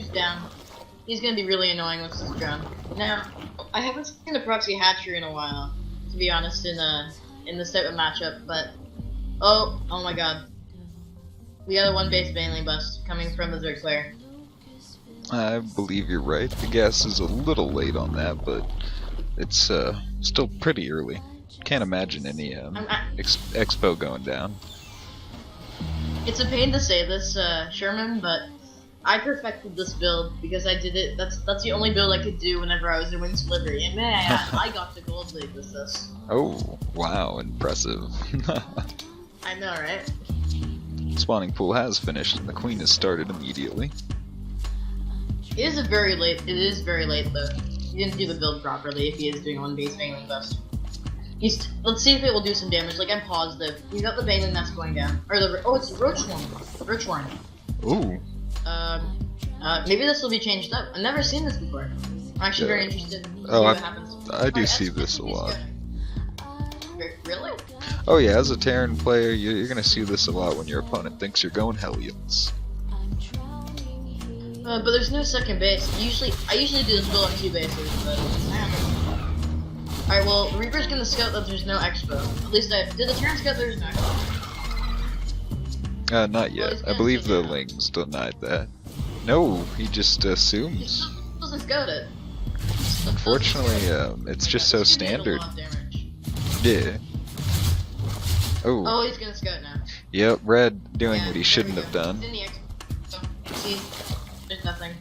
down. He's gonna be really annoying with this drone. Now, I haven't seen the proxy hatchery in a while, to be honest, in this type of matchup, but oh my god. We got a one base Baneling bust coming from the Zerg player. I believe you're right. The gas is a little late on that, but it's still pretty early. Can't imagine any expo going down. It's a pain to say this, Sherman, but I perfected this build because I did it. That's the only build I could do whenever I was in Wings Delivery. And man, I got the gold lead with this. Oh, wow, impressive. I know, right? Spawning pool has finished and the queen has started immediately. It is very late though. He didn't do the build properly if he is doing one base Baneling bust. Let's see if it will do some damage. Like, I'm positive. We got the Baneling nest going down. Or it's a Roach Warren. Roach Warren. Ooh. Maybe this will be changed up. I've never seen this before. I'm actually very interested in what happens. I do see this a lot. Really? Oh yeah, as a Terran player, you're gonna see this a lot when your opponent thinks you're going Hellions. But there's no second base. I usually do this build on 2 bases, but alright, well, Reaper's gonna scout that there's no expo. At least did the Terran scout there's no expo? Not yet. I believe the Lings denied that. No, he just assumes. He doesn't scout it. Unfortunately, it's just so standard. Yeah. Oh, he's gonna scout now. Yep, Red doing what he shouldn't have done. In the expo. See, there's nothing.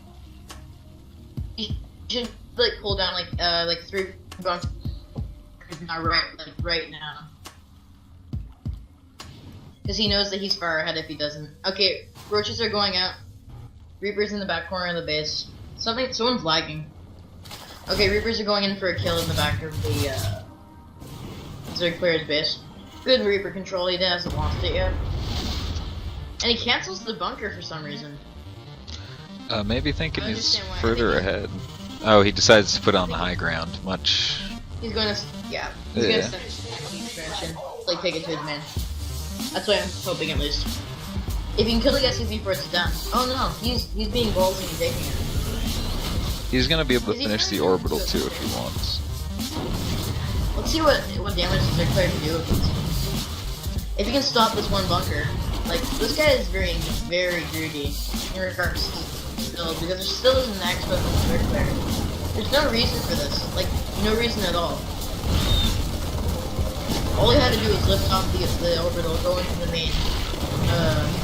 He should like pull down like 3 going right now. Because he knows that he's far ahead if he doesn't. Okay, roaches are going out. Reaper's in the back corner of the base. Someone's lagging. Okay, Reapers are going in for a kill in the back of the Zerg player's base. Good Reaper control, he hasn't lost it yet. And he cancels the bunker for some reason. Maybe thinking he's further ahead. Oh, he decides to put on the high ground. He's going to, yeah. He's going to expansion, like take it to his man. That's what I'm hoping at least. If you can kill the SCV before it's done. Oh no, he's being ballsy and taking it. He's gonna be able to finish the orbital too if he wants. Let's see what damage the Zerg player can do with this. If he can stop this one bunker, like this guy is very greedy in regards to build because there still isn't an expo from the Zerg player. There's no reason for this, like no reason at all. All he had to do was lift off the orbital, go into the main.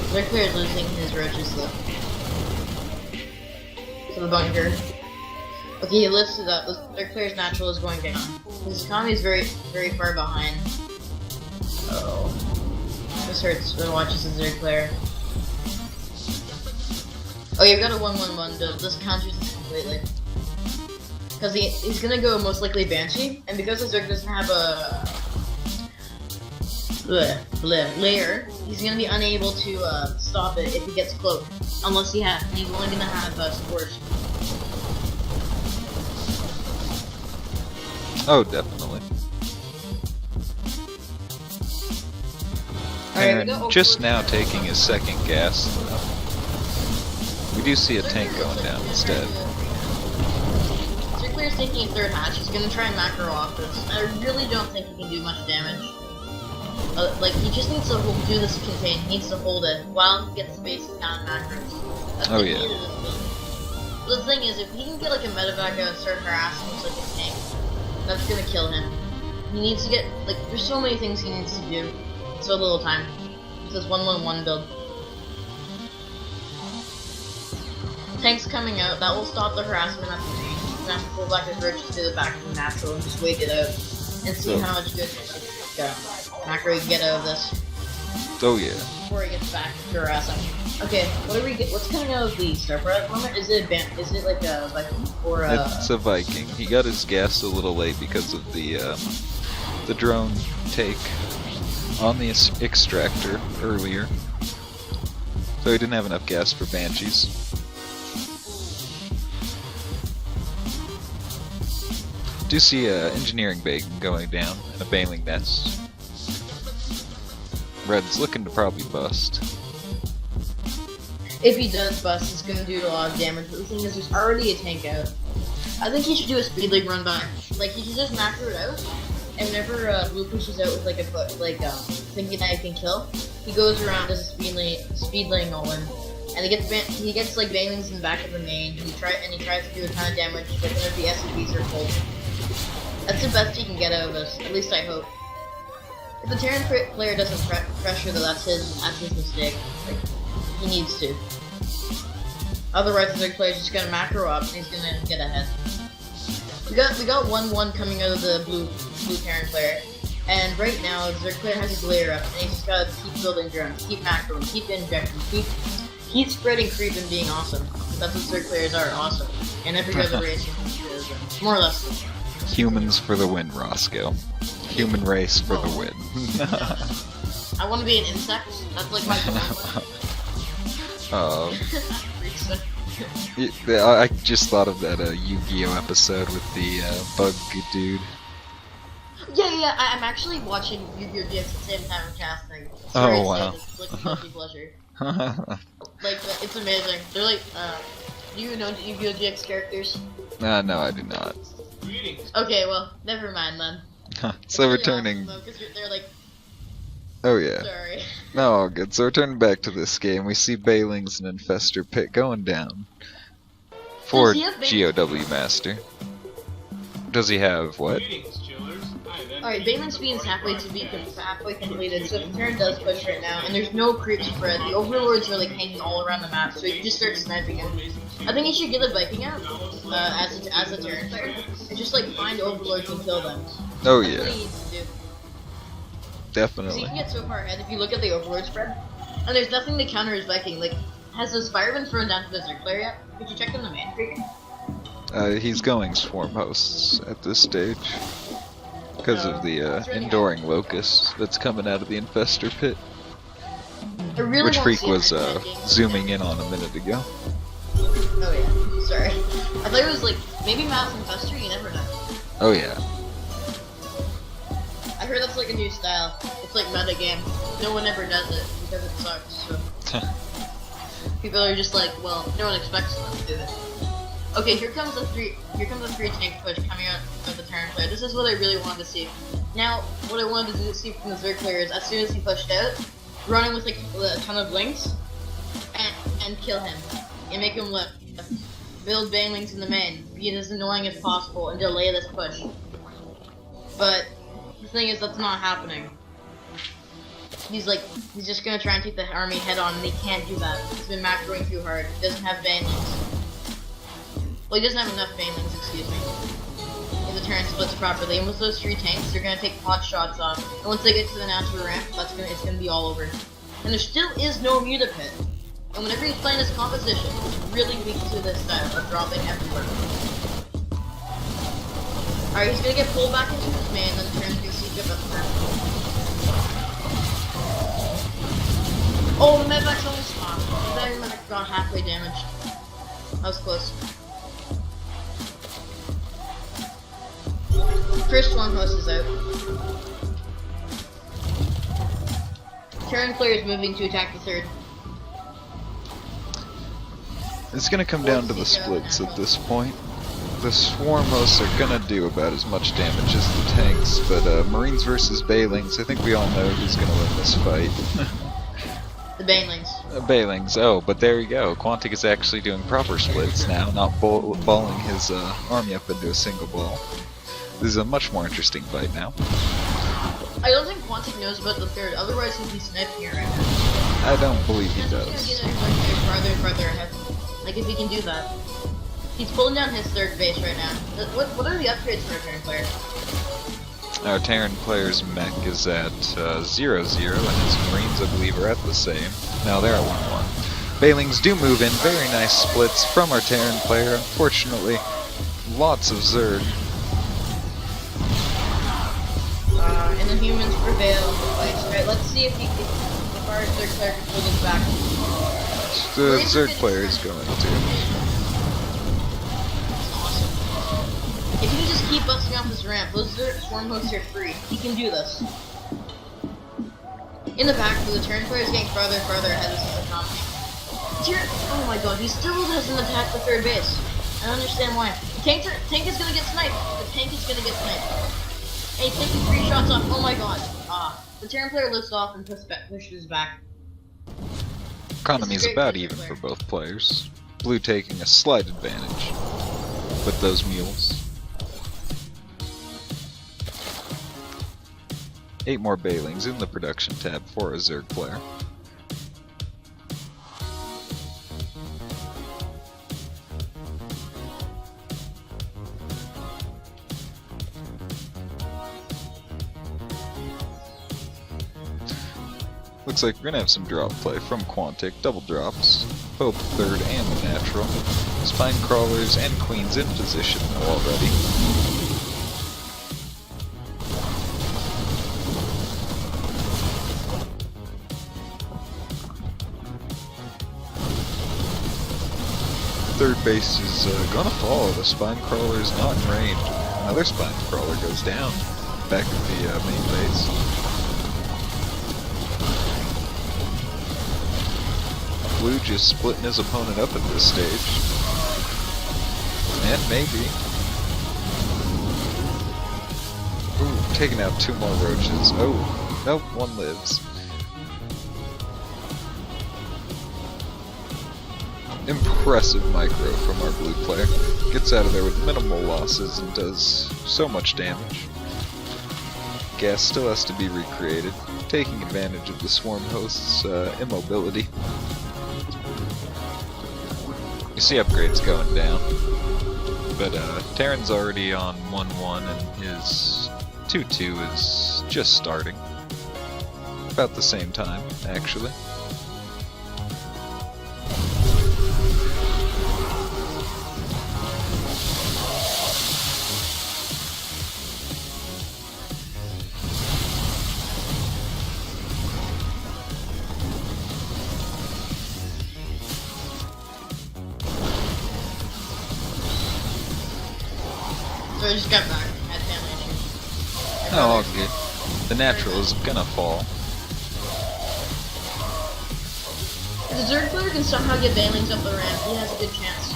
Zerg player is losing his roaches though. To the bunker. Okay, he lifts it up. The Zerg player's natural is going down. His economy is very far behind. Oh. This hurts when it watches the Zerg player. Oh, you've got a 1-1-1 build. This counters this completely. Because he's gonna go most likely Banshee, and because the Zerg doesn't have a layer, he's gonna be unable to stop it if he gets cloaked. Unless he's only gonna have supports. Oh, definitely. Aaron just now taking his second gas. We do see a tank going down instead. Zerg player's taking a 3rd hatch. He's gonna try and macro off this. I really don't think he can do much damage. Like, he just needs to do this contain. He needs to hold it while he gets space down macros. That's the key to this build. The thing is, if he can get like a medevac and start harassing him like a tank, that's gonna kill him. He needs to get, like, there's so many things he needs to do. So little time. It's this 1-1-1 build. Tank's coming out, that will stop the harassment at the main. He's gonna have to pull back his roaches to the back of the natural and just wait it out. And see how much good macro he can get out of this. Oh yeah. Before he gets back to harassing. Okay, what's coming out of the Starcraft moment? Is it like a Viking or a... It's a Viking. He got his gas a little late because of the drone take on the extractor earlier. So he didn't have enough gas for Banshees. Do see engineering bacon going down and a Baneling nest. Red's looking to probably bust. If he does bust, it's gonna do a lot of damage, but the thing is, there's already a tank out. I think he should do a speed league run back. Like, he should just macro it out, and whenever Blue pushes out with like a thinking that he can kill, he goes around as a speed lane all in, and he gets like banelings in the back of the main. He tries to do a ton of damage, but then the SCPs are full. That's the best he can get out of this. At least I hope. If the Terran player doesn't pressure, though, that's his mistake. Like, he needs to. Otherwise, the Zerg player's just gonna macro up and he's gonna get ahead. We got 1-1 coming out of the blue Terran player, and right now the Zerg player has his layer up, and he's just gotta keep building drones, keep macroing, keep injecting, keep spreading creep and being awesome. That's what Zerg players are, awesome. And every other race is more or less. Humans for the win, Roscoe. Human race for the win. I want to be an insect. That's like my goal. I just thought of that Yu-Gi-Oh episode with the bug dude. Yeah, I'm actually watching Yu-Gi-Oh! GX at the same time I'm casting. Oh, wow. It's like a guilty pleasure. Like, it's amazing. They're like, do you know Yu-Gi-Oh! GX characters? No, I do not. Okay, well, never mind then. So returning... Awesome, though, they're like... Oh yeah. Sorry. No, all good. So returning back to this game, we see Bailings and Infestor Pit going down. For GOW Master. Does he have what? Alright, Baneling Speed's halfway completed, so if the turn does push right now, and there's no creep spread, the Overlords are like hanging all around the map, so you can just start sniping him. I think you should get a Viking out, as a turn player, and just like find Overlords and kill them. Oh That's yeah. what he needs to do. Definitely. You can get so far ahead if you look at the Overlord spread, and there's nothing to counter his Viking. Like, has his fire been thrown down to the Zerg player yet? Did you check on the main figure? He's going Swarm Hosts at this stage. Because of the really enduring locust that's coming out of the Infestor Pit. I really Which won't Freak see was him attacking. zooming in on a minute ago. Oh yeah, sorry. I thought it was like, maybe Mouse Infestor, you never know. Oh yeah. I heard that's like a new style. It's like meta game. No one ever does it because it sucks. So. People are just like, well, no one expects them to do it. Okay, here comes the three tank push coming out of the Terran player. This is what I really wanted to see. Now, what I wanted to see from the Zerg player is as soon as he pushed out, run in with like a ton of links and kill him and make him live. Build banelings in the main, be as annoying as possible, and delay this push. But the thing is, that's not happening. He's just gonna try and take the army head on, and he can't do that. He's been macroing too hard. He doesn't have banelings. Well, he doesn't have enough banelings, excuse me. If the turn splits properly, and with those three tanks, they're gonna take pot shots off. And once they get to the natural ramp, it's gonna be all over. And there still is no Mutapit. And whenever he's playing this composition, he's really weak to this style of dropping everywhere. Alright, he's gonna get pulled back into his main, then the turn's gonna siege up at the ramp. Oh, the medvac's only spawned. The medivac got halfway damaged. That was close. First Swarm Host is out. Terran player is moving to attack the third. It's gonna come down to the splits at this point. The Swarm Hosts are gonna do about as much damage as the tanks, but Marines versus Bailings, I think we all know who's gonna win this fight. The Banelings. Bailings, oh, but there you go. Quantic is actually doing proper splits now, not balling his army up into a single ball. This is a much more interesting fight now. I don't think Quantic knows about the third, otherwise he'd be sniping it right now. I don't believe he He's does. gonna get everybody farther and farther ahead. Like, if he can do that. He's pulling down his third base right now. What are the upgrades for a Terran player? Our Terran player's mech is at 0-0, and his Marines, I believe, are at the same. No, they're at 1-1. Bailings do move in. Very nice splits from our Terran player. Unfortunately, lots of Zerg. And the humans prevail in the fight. Right, let's see if our Zerg player can pull this back. The Zerg player is going to. Awesome. If he can just keep busting off this ramp, those Zerg Swarm Hosts are free. He can do this. In the back, the Terran player is getting farther and farther ahead of the economy. Oh my god, he still doesn't attack the third base. I don't understand why. Tank is gonna get sniped. The tank is gonna get sniped. Hey, taking 3 shots off. Oh my god. The Terran player lifts off and pushes back. Economy is about even for both players. Blue taking a slight advantage with those mules. 8 more Bailings in the production tab for a Zerg player. Looks like we're gonna have some drop play from Quantic, double drops, Pope third and the natural, Spine Crawlers and Queens in position already. Third base is gonna fall, the Spine Crawler is not in range. Another Spine Crawler goes down, back at the main base. Blue just splitting his opponent up at this stage. And maybe. Ooh, taking out 2 more roaches. Oh, nope, 1 lives. Impressive micro from our blue player. Gets out of there with minimal losses and does so much damage. Gas still has to be recreated, taking advantage of the swarm host's immobility. You see upgrades going down, but Terran's already on 1-1 and his 2-2 is just starting. About the same time, actually. So I just got back. Had family issues. Oh, all good. The natural is gonna fall. If the Zerg player can somehow get Bailings up the ramp, he has a good chance.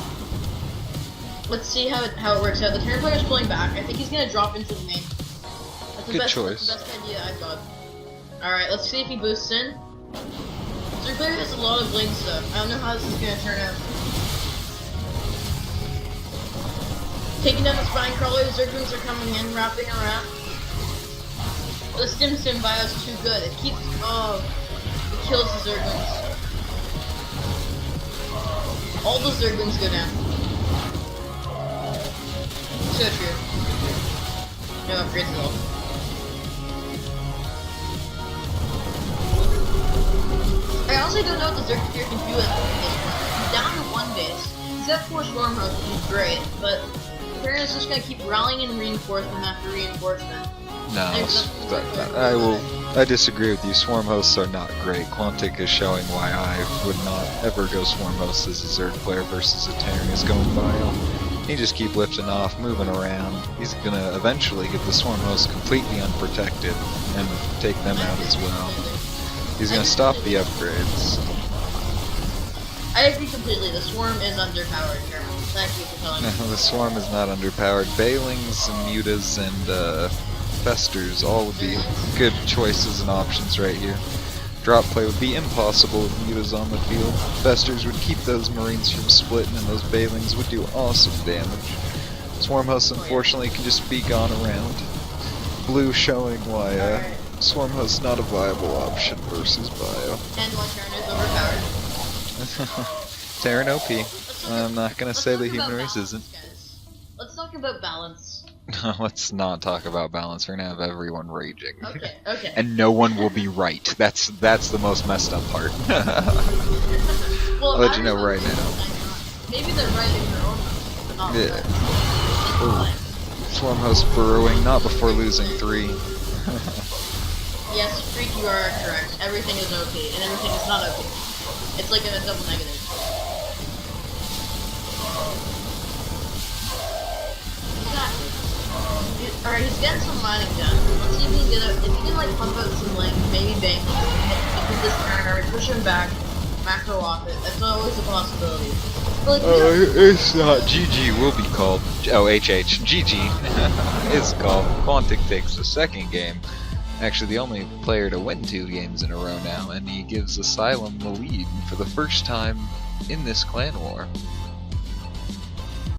Let's see how it works out. The Terran player is pulling back. I think he's gonna drop into the main. That's the Good best, choice. That's the best idea I've got. Alright, let's see if he boosts in. Zerg player has a lot of blinks though. I don't know how this is gonna turn out. Taking down the Spine Crawler, the Zerglings are coming in, wrapping around. The Stim bio is too good. It keeps. Oh. It kills the Zerglings. All the Zerglings go down. So true. No upgrades at all. I honestly don't know what the Zerg player can do at this point. He's down to 1 base. He's got 4 Swarm Hosts, which is great, but Terran is just gonna keep rallying and reinforcement after reinforcement. No, I disagree with you. Swarm hosts are not great. Quantic is showing why I would not ever go Swarm hosts as a Zerg player versus a Terran is going bio. He just keep lifting off, moving around. He's gonna eventually get the Swarm hosts completely unprotected and take them out as well. He's gonna stop the upgrades. I agree completely. The Swarm is underpowered. Thank you for telling me. No, the Swarm is not underpowered. Bailings and Mutas and Festers all would be good choices and options right here. Drop play would be impossible with Mutas on the field. Festers would keep those Marines from splitting and those Bailings would do awesome damage. Swarm hosts unfortunately can just be gone around. Blue showing why Swarm host's not a viable option versus bio. And one Terran is overpowered. Terran OP. I'm not gonna say the human race isn't. Guys. Let's talk about balance. Let's not talk about balance. We're gonna have everyone raging. Okay. And no one will be right. That's the most messed up part. Well, I'll let you know right now. Maybe they're right in their own way, but not Yeah. Ooh. Swarm host burrowing, not before losing 3. Yes, Freak, you are correct. Everything is OP, and everything is not OP. It's like a double negative. Exactly. Alright, he's getting some mining done. Let's see if he can like pump out some like maybe bank. Hit this turn or push him back. macro off it. That's always a possibility. But, like, It's not. GG will be called. Oh, HH. GG is called. Quantic takes the second game. Actually, the only player to win 2 games in a row now, and he gives Asylum the lead for the first time in this clan war.